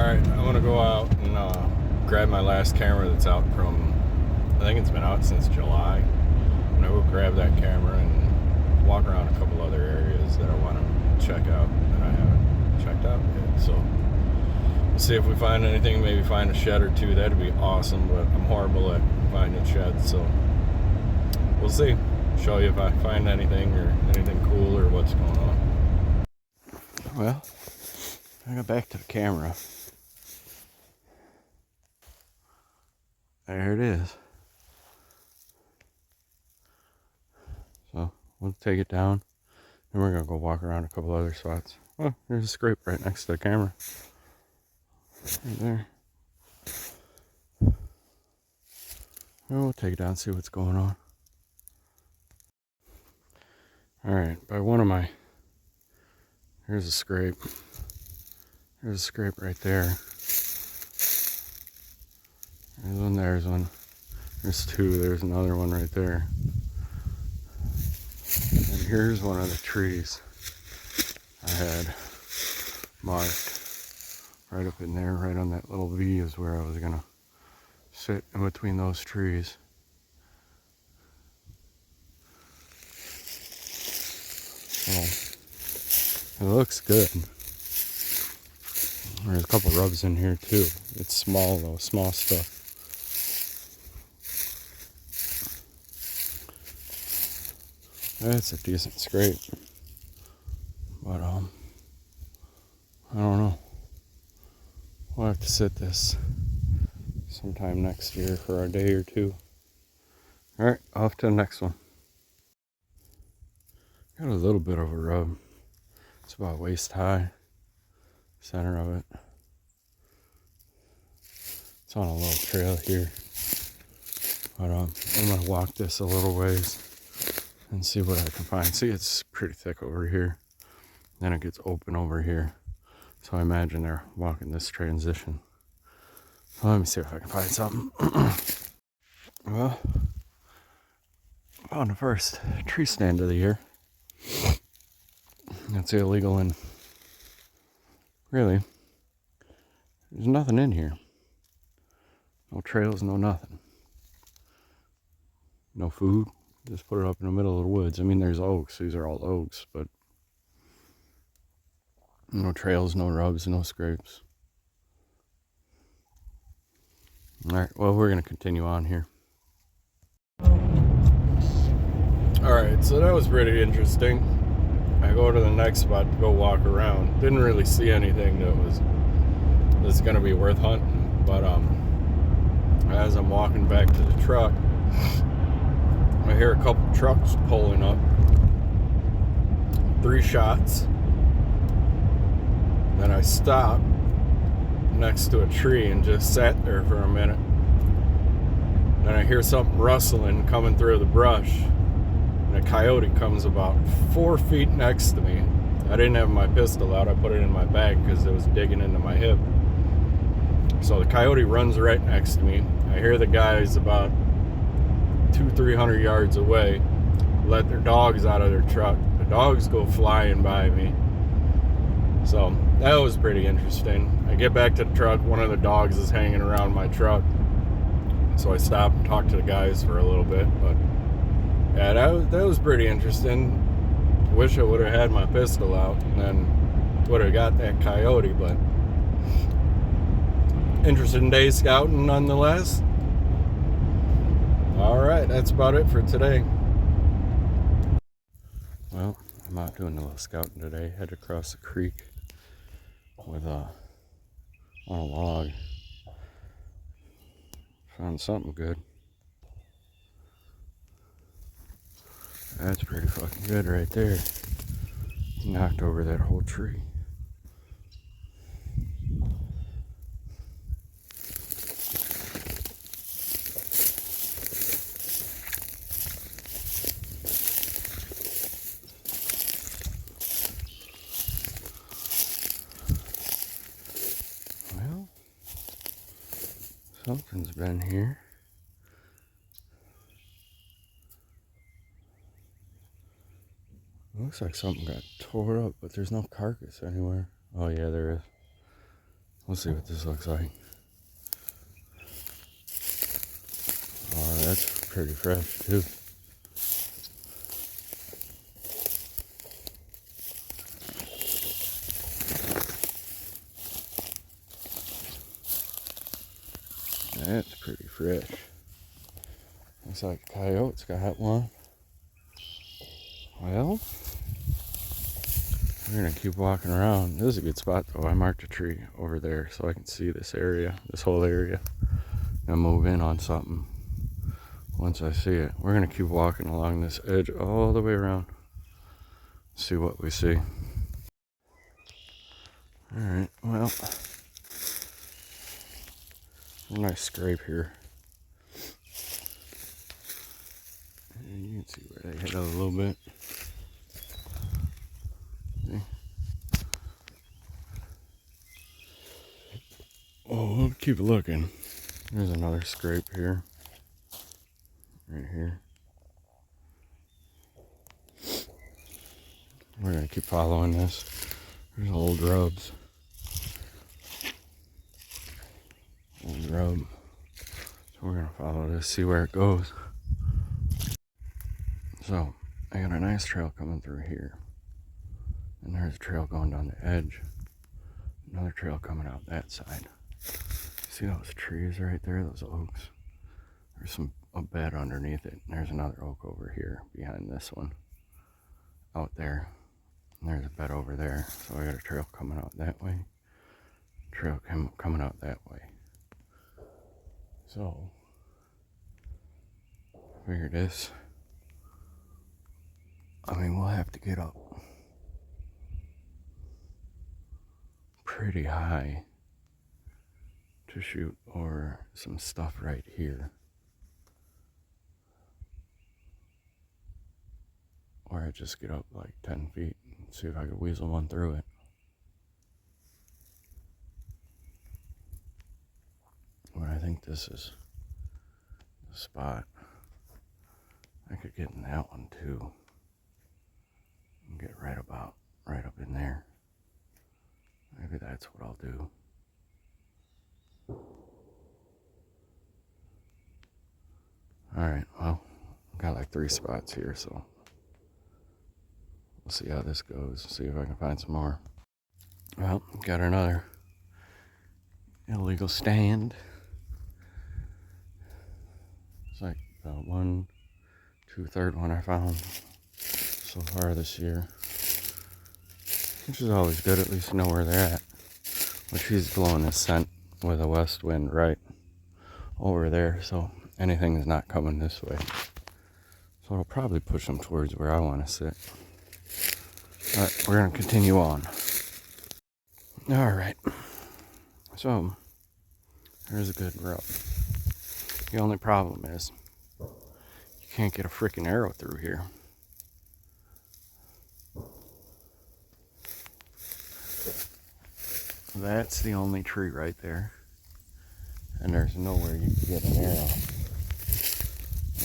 Alright, I'm gonna go out and grab my last camera that's out from, I think it's been out since July. And I will grab that camera and walk around a couple other areas that I want to check out that I haven't checked out yet. So we'll see if we find anything, maybe find a shed or two. That'd be awesome, but I'm horrible at finding sheds, so we'll see. Show you if I find anything or anything cool or what's going on. Well, I got back to the camera. There it is. So we'll take it down and we're gonna go walk around a couple other spots. Oh, there's a scrape right next to the camera. Right there. Well, we'll take it down and see what's going on. Alright, by one of my, here's a scrape. There's a scrape right there. There's one. There's two, there's another one right there. And here's one of the trees I had marked. Right up in there, right on that little V is where I was gonna sit in between those trees. Oh, it looks good. There's a couple rubs in here too. It's small though, small stuff. It's a decent scrape. But I don't know. We'll have to sit this sometime next year for a day or two. Alright, off to the next one. Got a little bit of a rub. It's about waist high. Center of it. It's on a little trail here. But I'm gonna walk this a little ways and see what I can find. See, it's pretty thick over here. Then it gets open over here. So I imagine they're walking this transition. So let me see if I can find something. Well, found the first tree stand of the year. That's illegal, and really, there's nothing in here. No trails, no nothing. No food. Just put it up in the middle of the woods. I mean, there's oaks. These are all oaks, but no trails, no rubs, no scrapes. Alright, well, we're going to continue on here. Alright, so that was pretty interesting. I go to the next spot to go walk around. Didn't really see anything that's going to be worth hunting, but as I'm walking back to the truck, I hear a couple trucks pulling up. 3 shots. Then I stopped next to a tree and just sat there for a minute. Then I hear something rustling coming through the brush. And a coyote comes about 4 feet next to me. I didn't have my pistol out. I put it in my bag because it was digging into my hip. So the coyote runs right next to me. I hear the guys about 200-300 yards away let their dogs out of their truck. The dogs go flying by me. So that was pretty interesting. I get back to the truck. One of the dogs is hanging around my truck. So I stopped and talked to the guys for a little bit. But yeah, that was pretty interesting. Wish I would have had my pistol out and then would have got that coyote. But interesting day scouting nonetheless. Alright, that's about it for today. Well, I'm out doing a little scouting today. Headed across the creek with on a log. Found something good. That's pretty fucking good right there. Knocked over that whole tree. Well, something's been here. Looks like something got tore up, but there's no carcass anywhere. Oh yeah, there is. Let's see what this looks like. Oh, that's pretty fresh too. That's pretty fresh. Looks like a coyote's got one. Well, we're gonna keep walking around. This is a good spot though. I marked a tree over there so I can see this area, this whole area. And move in on something once I see it. We're gonna keep walking along this edge all the way around. See what we see. Alright, well, a nice scrape here. And you can see where they hit out a little bit. See? Oh, we'll keep looking. There's another scrape here. Right here. We're gonna keep following this. There's old rubs. Old rub. So we're gonna follow this, see where it goes. So I got a nice trail coming through here. And there's a trail going down the edge. Another trail coming out that side. See those trees right there, those oaks? There's a bed underneath it. And there's another oak over here behind this one. Out there. And there's a bed over there. So I got a trail coming out that way. Trail coming out that way. So, figure this. I mean, we'll have to get up pretty high to shoot over some stuff right here. Or I just get up like 10 feet and see if I could weasel one through it. But I think this is the spot. I could get in that one too. And get right up in there. Maybe that's what I'll do. Alright, well, I've got like 3 spots here, so we'll see how this goes. See if I can find some more. Well, got another illegal stand. It's like the third one I found so far this year. Which is always good, at least to know where they're at. But she's blowing this scent with a west wind right over there, so anything is not coming this way. So it'll probably push them towards where I want to sit. Alright, we're going to continue on. Alright. So, here's a good rub. The only problem is, you can't get a freaking arrow through here. That's the only tree right there. And there's nowhere you can get an arrow.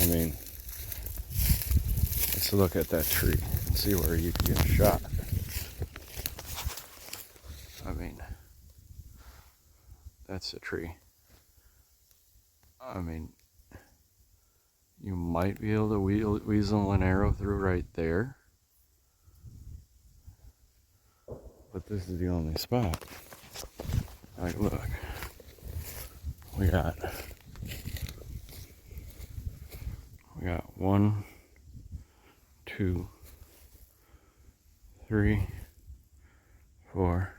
I mean, let's look at that tree and see where you can get a shot. I mean, that's a tree. I mean, you might be able to weasel an arrow through right there. But this is the only spot. Like, look. We got 1, 2, 3, 4.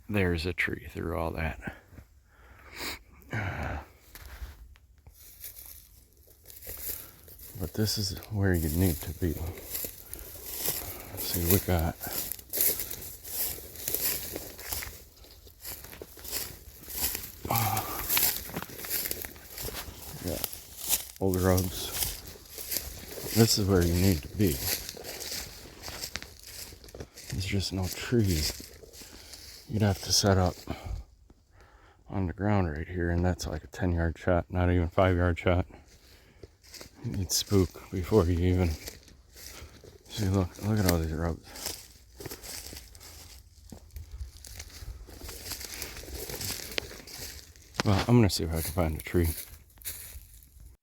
There's a tree through all that. But this is where you need to be. See, we got old rubs. This is where you need to be. There's just no trees. You'd have to set up on the ground right here, and that's like a 10-yard shot, not even 5-yard shot. You'd spook before you even see. Look at all these rubs. Well, I'm gonna see if I can find a tree.